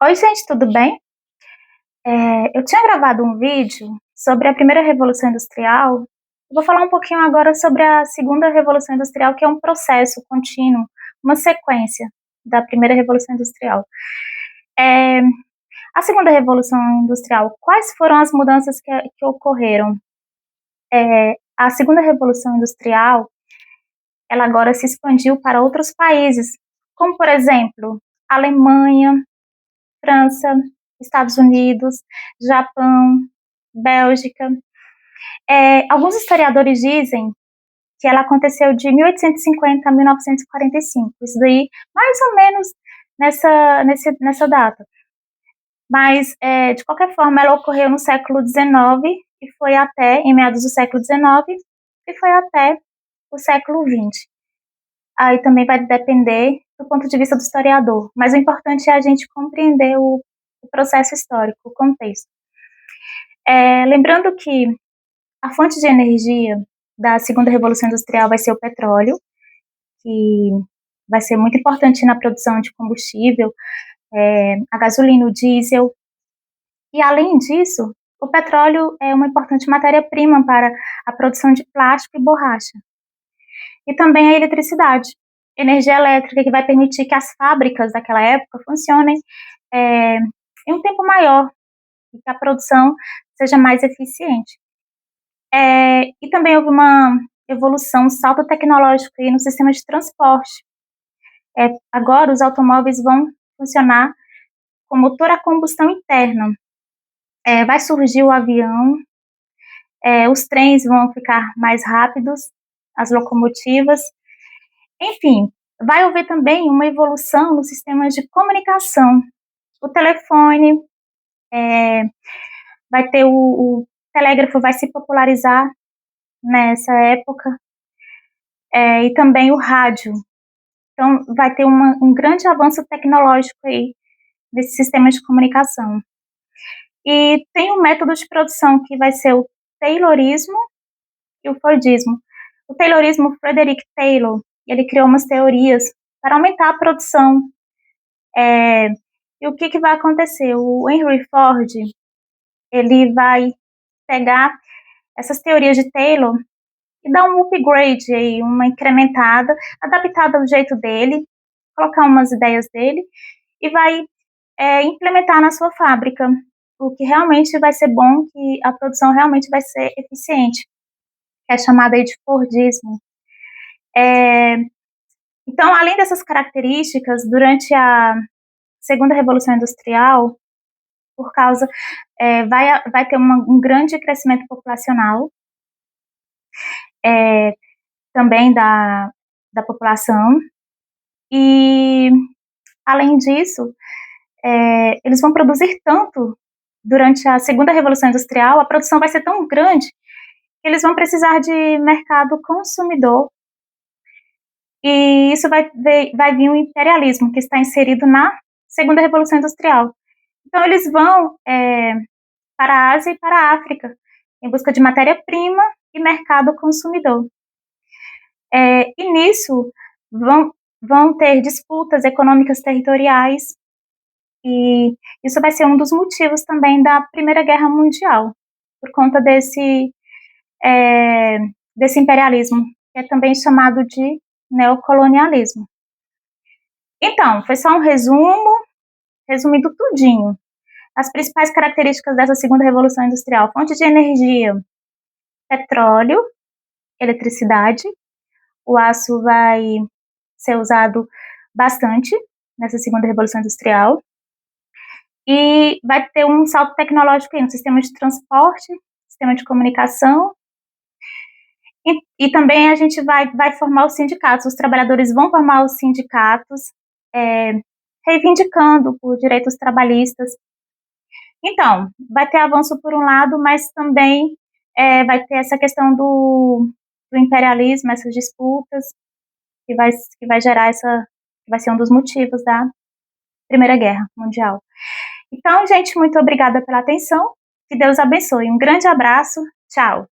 Oi, gente, tudo bem? Eu tinha gravado um vídeo sobre a primeira Revolução Industrial. Eu vou falar um pouquinho agora sobre a segunda Revolução Industrial, que é um processo contínuo, uma sequência da primeira Revolução Industrial. É, a segunda Revolução Industrial, quais foram as mudanças que ocorreram? A segunda Revolução Industrial, ela agora se expandiu para outros países, como, por exemplo, Alemanha, França, Estados Unidos, Japão, Bélgica. Alguns historiadores dizem que ela aconteceu de 1850 a 1945, isso daí mais ou menos nessa data. Mas, de qualquer forma, ela ocorreu no século XIX e foi até, em meados do século XIX, e foi até o século XX. Aí também vai depender do ponto de vista do historiador, mas o importante é a gente compreender o processo histórico, o contexto. Lembrando que a fonte de energia da segunda revolução industrial vai ser o petróleo, que vai ser muito importante na produção de combustível, a gasolina, o diesel. E além disso, o petróleo é uma importante matéria-prima para a produção de plástico e borracha. E também a eletricidade, energia elétrica, que vai permitir que as fábricas daquela época funcionem em um tempo maior e que a produção seja mais eficiente. E também houve uma evolução, um salto tecnológico aí no sistema de transporte. Agora os automóveis vão funcionar com motor a combustão interna. Vai surgir o avião, os trens vão ficar mais rápidos, as locomotivas. Enfim, vai haver também uma evolução nos sistemas de comunicação. O telefone, vai ter o telégrafo, vai se popularizar nessa época, e também o rádio. Então, vai ter um grande avanço tecnológico aí desse sistema de comunicação. E tem um método de produção que vai ser o Taylorismo e o Fordismo. O Taylorismo, Frederick Taylor, ele criou umas teorias para aumentar a produção. E o que vai acontecer? O Henry Ford, ele vai pegar essas teorias de Taylor e dar um upgrade aí, uma incrementada, adaptada do jeito dele, colocar umas ideias dele e vai implementar na sua fábrica, o que realmente vai ser bom, que a produção realmente vai ser eficiente, que é chamada aí de Fordismo. Então, além dessas características, durante a segunda Revolução Industrial, por causa, vai ter um grande crescimento populacional, também da população, e além disso, eles vão produzir tanto durante a segunda Revolução Industrial, a produção vai ser tão grande que eles vão precisar de mercado consumidor, e isso vai vir o imperialismo, que está inserido na segunda Revolução Industrial. Então, eles vão para a Ásia e para a África, em busca de matéria-prima e mercado consumidor. E nisso vão ter disputas econômicas territoriais, e isso vai ser um dos motivos também da Primeira Guerra Mundial, por conta desse imperialismo, que é também chamado de neocolonialismo. Então, foi só um resumindo tudinho. As principais características dessa segunda revolução industrial: fonte de energia, petróleo, eletricidade. O aço vai ser usado bastante nessa segunda revolução industrial. E vai ter um salto tecnológico no sistema de transporte, sistema de comunicação. E também a gente vai formar os sindicatos, os trabalhadores vão formar os sindicatos, reivindicando por direitos trabalhistas. Então, vai ter avanço por um lado, mas também vai ter essa questão do imperialismo, essas disputas, que vai gerar que vai ser um dos motivos da Primeira Guerra Mundial. Então, gente, muito obrigada pela atenção, que Deus abençoe. Um grande abraço, tchau!